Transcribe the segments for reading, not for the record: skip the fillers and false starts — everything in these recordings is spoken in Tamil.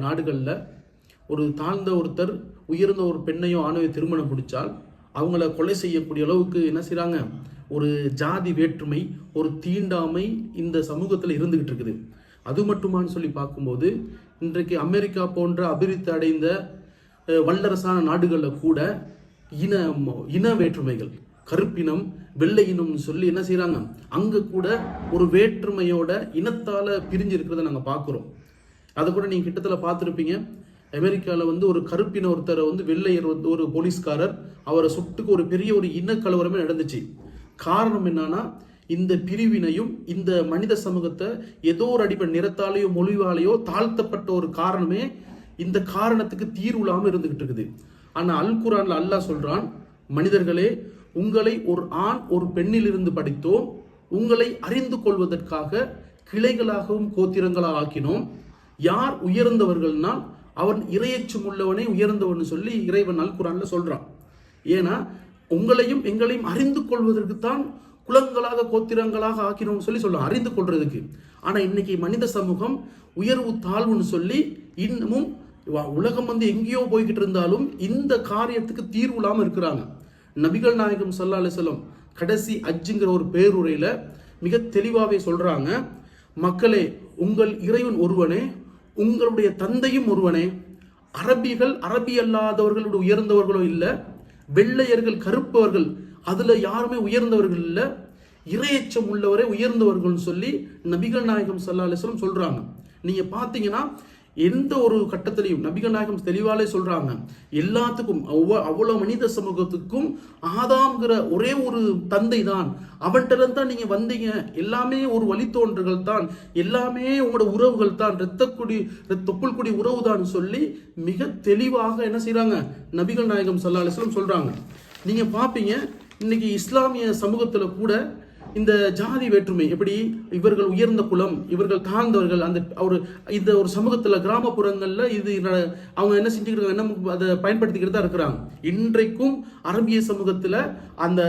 நாடுகளில் ஒரு தாழ்ந்த ஒருத்தர் உயர்ந்த ஒரு பெண்ணையோ ஆணையோ திருமணம் முடித்தால் அவங்கள கொலை செய்யக்கூடிய அளவுக்கு என்ன செய்கிறாங்க, ஒரு ஜாதி வேற்றுமை, ஒரு தீண்டாமை இந்த சமூகத்தில் இருந்துகிட்டு இருக்குது. அது மட்டுமான்னு சொல்லி பார்க்கும்போது இன்றைக்கு அமெரிக்கா போன்ற அபிவிருத்தி அடைந்த வல்லரசான நாடுகளில் கூட இன வேற்றுமைகள், கருப்பினம் வெள்ளை இனம்னு சொல்லி என்ன செய்கிறாங்க, அங்கே கூட ஒரு வேற்றுமையோட இனத்தால் பிரிஞ்சு இருக்கிறத நாங்கள் பார்க்குறோம். அதை கூட நீங்கள் கிட்டத்தில் பார்த்துருப்பீங்க. அமெரிக்காவில் ஒரு கருப்பின ஒருத்தரை வெள்ளையர் ஒரு போலீஸ்காரர் அவரை சுட்டுக்கு ஒரு பெரிய ஒரு இனக்கலவரமே நடந்துச்சு. காரணம் என்னன்னா, இந்த பிரிவினையும் இந்த மனித சமூகத்தை ஏதோ ஒரு அடிப்படை நிறத்தாலேயோ மொழிவாலேயோ தாழ்த்தப்பட்ட ஒரு காரணமே இந்த காரணத்துக்கு தீர்வு இல்லாமல் இருந்துகிட்டு இருக்குது. ஆனால் அல் குர்ஆன்ல அல்லாஹ் சொல்றான், மனிதர்களே, உங்களை ஒரு ஆண் ஒரு பெண்ணிலிருந்து படித்தோம், உங்களை அறிந்து கொள்வதற்காக கிளைகளாகவும் கோத்திரங்களாக ஆக்கினோம். யார் உயர்ந்தவர்கள்னா அவன் இறையச்சம் உள்ளவனே உயர்ந்தவன் சொல்லி இறைவன் அல் குர்ஆன்ல சொல்றான். ஏன்னா உங்களையும் எங்களையும் அறிந்து கொள்வதற்கு தான் குலங்களாக கோத்திரங்களாக ஆக்கினோம்னு சொல்லி சொல்றான், அறிந்து கொள்றதுக்கு. ஆனா இன்னைக்கு மனித சமூகம் உயர்வு தாழ்வுன்னு சொல்லி இன்னமும் உலகம் எங்கேயோ போய்கிட்டு இருந்தாலும் இந்த காரியத்துக்கு தீர்வு இல்லாம இருக்கிறாங்க. நபிகள் நாயகம் ஸல்லல்லாஹு அலைஹி வஸல்லம் கடைசி ஹஜ்ஜுங்கிற ஒரு பேருரையில மிக தெளிவாகவே சொல்றாங்க, மக்களே, உங்கள் இறைவன் ஒருவனே, உங்களுடைய தந்தையும் ஒருவனே. அரபிகள் அரபி அல்லாதவர்களோட உயர்ந்தவர்களோ இல்லை, வெள்ளையர்கள் கருப்பவர்கள் அதுல யாருமே உயர்ந்தவர்கள் இல்லை, இறையச்சம் உள்ளவரே உயர்ந்தவர்கள் சொல்லி நபிகள் நாயகம் ஸல்லல்லாஹு அலைஹி வஸல்லம் சொல்றாங்க. நீங்க பாத்தீங்கன்னா எந்த ஒரு கட்டத்திலையும் நபிகள் நாயகம் தெளிவாலே சொல்றாங்க, எல்லாத்துக்கும் அவ்வளவு மனித சமூகத்துக்கும் ஆதாம்ங்கிற ஒரே ஒரு தந்தை தான், அவன்கிட்ட தான் நீங்க வந்தீங்க, எல்லாமே ஒரு வழித்தோன்றர்கள் தான், எல்லாமே உங்களோட உறவுகள் தான், தொப்புள் குடி உறவு தான் சொல்லி மிக தெளிவாக என்ன செய்யறாங்க நபிகள் நாயகம் ஸல்லல்லாஹு அலைஹி வஸல்லம் சொல்றாங்க. நீங்க பாப்பீங்க இன்னைக்கு இஸ்லாமிய சமூகத்துல கூட இந்த ஜாதி வேற்றுமை, எப்படி இவர்கள் உயர்ந்த குலம், இவர்கள் தாழ்ந்தவர்கள், இந்த ஒரு சமூகத்துல கிராமப்புறங்கள்ல இது அவங்க என்ன செஞ்சுக்கிறாங்க, என்ன அதை பயன்படுத்திக்கிட்டு தான் இருக்கிறாங்க. இன்றைக்கும் அரபிய சமூகத்துல அந்த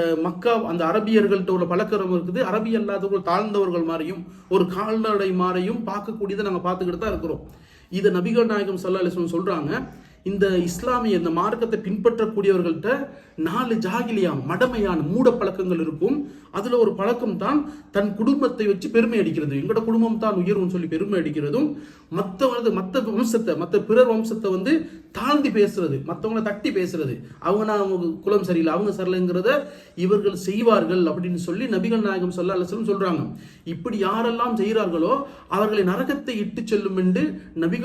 அந்த அரபியர்கள்ட்ட உள்ள பழக்கம் இருக்குது. அரபி அல்லாதவர்கள் தாழ்ந்தவர்கள் மாதிரியும் ஒரு கால்நடை மாதிரியும் பார்க்கக்கூடியதை நாங்க பார்த்துக்கிட்டு தான் இருக்கிறோம். இதை நபிகள் நாயகம் ஸல்லல்லாஹு அலைஹி வஸல்லம் சொல்றாங்க, இந்த இஸ்லாமிய இந்த மார்க்கத்தை பின்பற்றக்கூடியவர்கள்ட்ட 4 ஜாகிலியா மடமையான மூட பழக்கங்கள் இருக்கும். அதுல ஒரு பழக்கம் தான் தன் குடும்பத்தை வச்சு பெருமை அடிக்கிறது. எங்களோட குடும்பம் தான் உயர்வுன்னு சொல்லி பெருமை அடிக்கிறதும், மற்ற வம்சத்தை மற்ற பிறர் வம்சத்தை தாழ்ந்து பேசுறது, மற்றவங்களை தட்டி பேசுறது, அவங்க குலம் சரியில்லை, அவங்க சரியில்லைங்கிறத இவர்கள் செய்வார்கள் அப்படின்னு சொல்லி நபிகள் நாயகம் ஸல்லல்லாஹு அலைஹி வஸல்லம் சொல்றாங்க. இப்படி யாரெல்லாம் செய்கிறார்களோ அவர்களை நரகத்தை இட்டு செல்லும் என்று நபிகள்